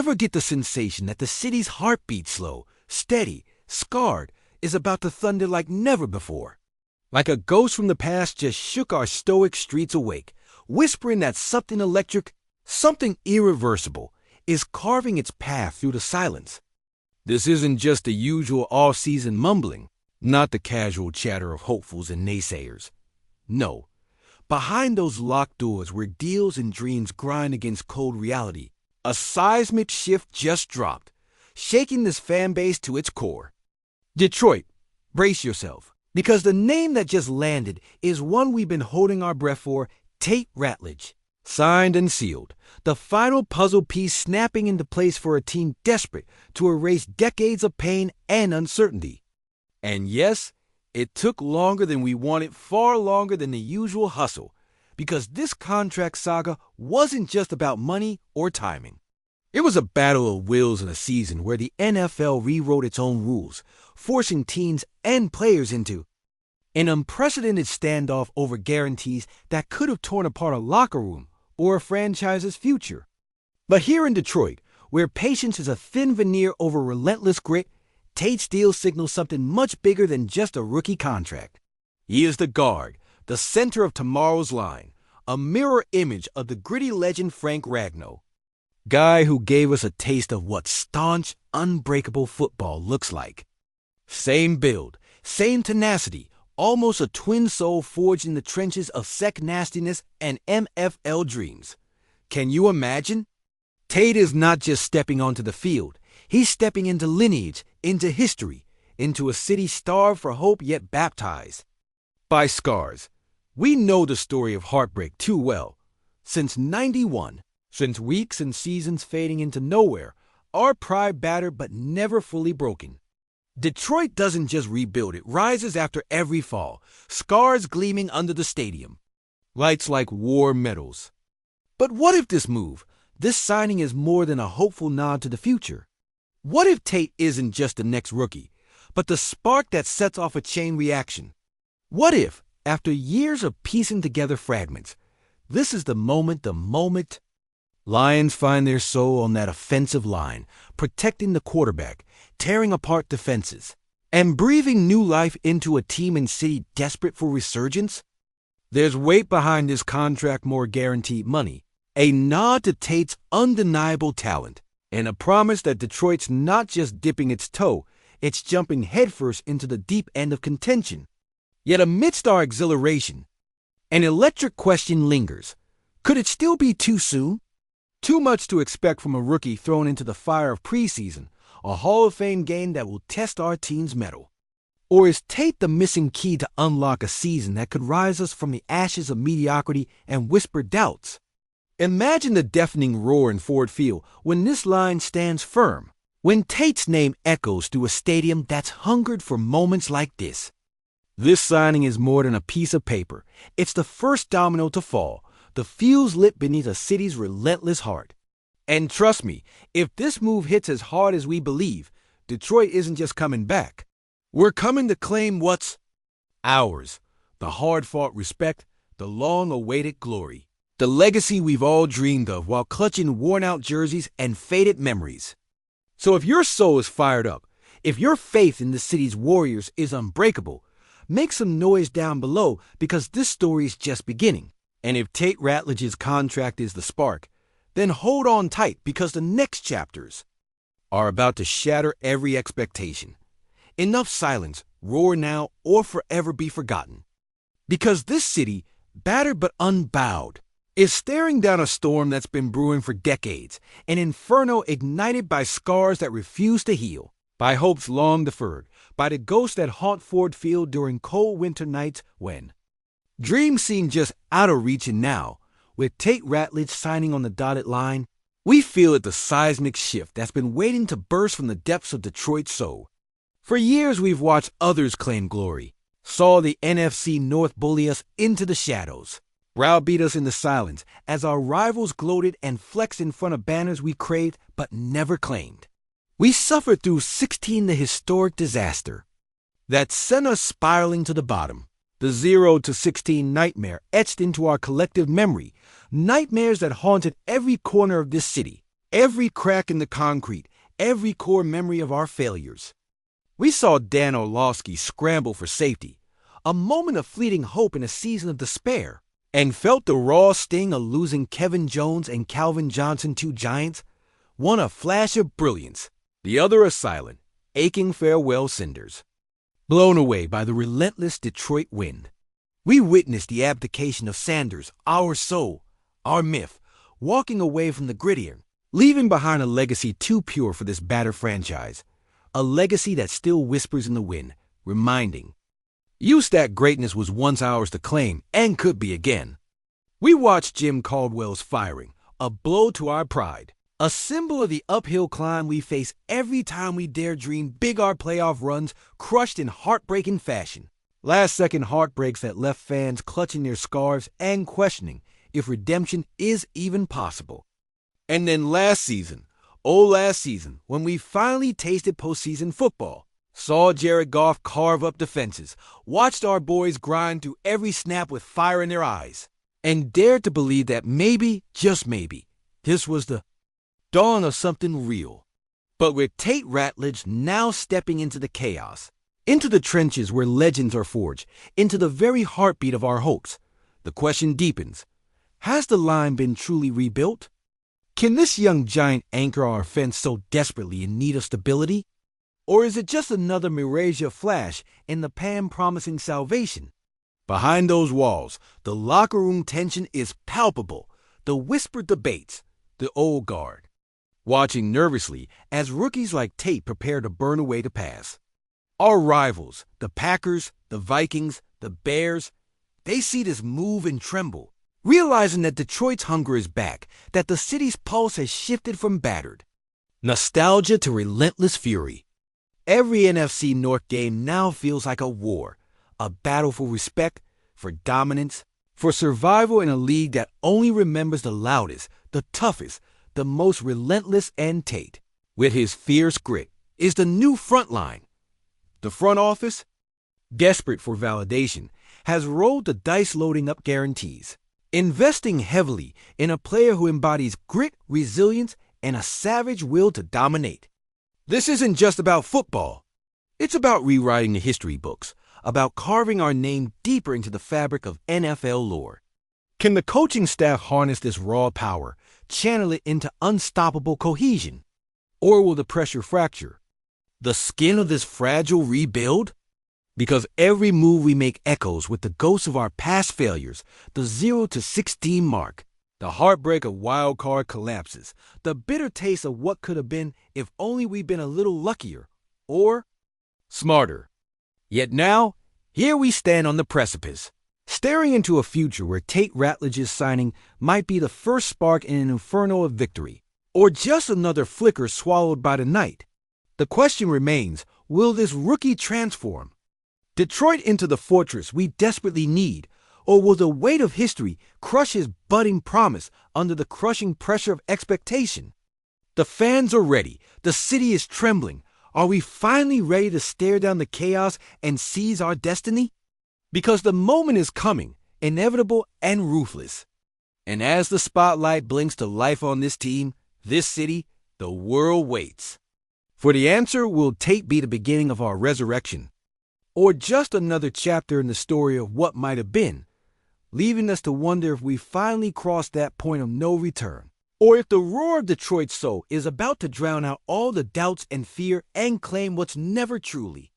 Ever get the sensation that the city's heartbeat slow, steady, scarred, is about to thunder like never before? Like a ghost from the past just shook our stoic streets awake, whispering that something electric, something irreversible, is carving its path through the silence. This isn't just the usual off-season mumbling, not the casual chatter of hopefuls and naysayers. No, behind those locked doors where deals and dreams grind against cold reality, a seismic shift just dropped, shaking this fan base to its core. Detroit, brace yourself, because the name that just landed is one we've been holding our breath for, Tate Ratledge. Signed and sealed, the final puzzle piece snapping into place for a team desperate to erase decades of pain and uncertainty. And yes, it took longer than we wanted, far longer than the usual hustle, because this contract saga wasn't just about money or timing. It was a battle of wills in a season where the NFL rewrote its own rules, forcing teams and players into an unprecedented standoff over guarantees that could have torn apart a locker room or a franchise's future. But here in Detroit, where patience is a thin veneer over relentless grit, Tate's deal signals something much bigger than just a rookie contract. He is the guard, the center of tomorrow's line, a mirror image of the gritty legend Frank Ragnow. Guy who gave us a taste of what staunch, unbreakable football looks like. Same build, same tenacity, almost a twin soul forged in the trenches of sec nastiness and MFL dreams. Can you imagine? Tate is not just stepping onto the field. He's stepping into lineage, into history, into a city starved for hope yet baptized by scars. We know the story of heartbreak too well. Since '91, since weeks and seasons fading into nowhere, our pride battered but never fully broken. Detroit doesn't just rebuild, it rises after every fall, scars gleaming under the stadium. Lights like war medals. But what if this move, this signing is more than a hopeful nod to the future? What if Tate isn't just the next rookie, but the spark that sets off a chain reaction? What if, after years of piecing together fragments, this is the moment Lions find their soul on that offensive line, protecting the quarterback, tearing apart defenses, and breathing new life into a team and city desperate for resurgence? There's weight behind this contract, more guaranteed money, a nod to Tate's undeniable talent, and a promise that Detroit's not just dipping its toe, it's jumping headfirst into the deep end of contention. Yet amidst our exhilaration, an electric question lingers. Could it still be too soon? Too much to expect from a rookie thrown into the fire of preseason, a Hall of Fame game that will test our team's mettle? Or is Tate the missing key to unlock a season that could rise us from the ashes of mediocrity and whispered doubts? Imagine the deafening roar in Ford Field when this line stands firm, when Tate's name echoes through a stadium that's hungered for moments like this. This signing is more than a piece of paper. It's the first domino to fall, the fuse lit beneath a city's relentless heart. And trust me, if this move hits as hard as we believe, Detroit isn't just coming back. We're coming to claim what's ours, the hard-fought respect, the long-awaited glory, the legacy we've all dreamed of while clutching worn-out jerseys and faded memories. So if your soul is fired up, if your faith in the city's warriors is unbreakable, make some noise down below, because this story is just beginning. And if Tate Ratledge's contract is the spark, then hold on tight, because the next chapters are about to shatter every expectation. Enough silence, roar now or forever be forgotten. Because this city, battered but unbowed, is staring down a storm that's been brewing for decades, an inferno ignited by scars that refuse to heal, by hopes long deferred, by the ghosts that haunt Ford Field during cold winter nights when dreams seem just out of reach. And now, with Tate Ratledge signing on the dotted line, we feel it, the seismic shift that's been waiting to burst from the depths of Detroit's soul. For years we've watched others claim glory, saw the NFC North bully us into the shadows, browbeat us into silence as our rivals gloated and flexed in front of banners we craved but never claimed. We suffered through 16, the historic disaster that sent us spiraling to the bottom. The 0-16 nightmare etched into our collective memory, nightmares that haunted every corner of this city. Every crack in the concrete, every core memory of our failures. We saw Dan Orlovsky scramble for safety, a moment of fleeting hope in a season of despair, and felt the raw sting of losing Kevin Jones and Calvin Johnson, two giants, one a flash of brilliance, the other a silent, aching farewell cinders. Blown away by the relentless Detroit wind, we witnessed the abdication of Sanders, our soul, our myth, walking away from the gridiron, leaving behind a legacy too pure for this battered franchise, a legacy that still whispers in the wind, reminding you that greatness was once ours to claim and could be again. We watched Jim Caldwell's firing, a blow to our pride, a symbol of the uphill climb we face every time we dare dream big our playoff runs crushed in heartbreaking fashion. Last-second heartbreaks that left fans clutching their scarves and questioning if redemption is even possible. And then last season, when we finally tasted postseason football, saw Jared Goff carve up defenses, watched our boys grind through every snap with fire in their eyes, and dared to believe that maybe, just maybe, this was the dawn of something real. But with Tate Ratledge now stepping into the chaos, into the trenches where legends are forged, into the very heartbeat of our hopes, the question deepens. Has the line been truly rebuilt? Can this young giant anchor our offense so desperately in need of stability? Or is it just another mirage of flash in the pan promising salvation? Behind those walls, the locker room tension is palpable, the whispered debates, the old guard, watching nervously as rookies like Tate prepare to burn away the pass. Our rivals, the Packers, the Vikings, the Bears, they see this move and tremble, realizing that Detroit's hunger is back, that the city's pulse has shifted from battered nostalgia to relentless fury. Every NFC North game now feels like a war, a battle for respect, for dominance, for survival in a league that only remembers the loudest, the toughest, the most relentless, and Tate, with his fierce grit, is the new front line. The front office, desperate for validation, has rolled the dice loading up guarantees, investing heavily in a player who embodies grit, resilience, and a savage will to dominate. This isn't just about football. It's about rewriting the history books, about carving our name deeper into the fabric of NFL lore. Can the coaching staff harness this raw power, channel it into unstoppable cohesion? Or will the pressure fracture the skin of this fragile rebuild? Because every move we make echoes with the ghosts of our past failures, the 0-16 mark, the heartbreak of wild card collapses, the bitter taste of what could have been if only we'd been a little luckier or smarter. Yet now, here we stand on the precipice, staring into a future where Tate Ratledge's signing might be the first spark in an inferno of victory, or just another flicker swallowed by the night. The question remains, will this rookie transform Detroit into the fortress we desperately need, or will the weight of history crush his budding promise under the crushing pressure of expectation? The fans are ready. The city is trembling. Are we finally ready to stare down the chaos and seize our destiny? Because the moment is coming, inevitable and ruthless. And as the spotlight blinks to life on this team, this city, the world waits. For the answer, will Tate be the beginning of our resurrection, or just another chapter in the story of what might have been, leaving us to wonder if we finally crossed that point of no return, or if the roar of Detroit's soul is about to drown out all the doubts and fear and claim what's never truly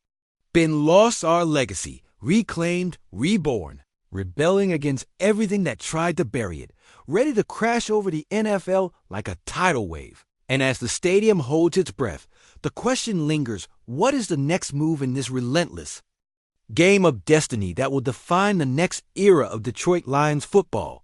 been lost, our legacy, reclaimed, reborn, rebelling against everything that tried to bury it, ready to crash over the NFL like a tidal wave. And as the stadium holds its breath, the question lingers, what is the next move in this relentless game of destiny that will define the next era of Detroit Lions football?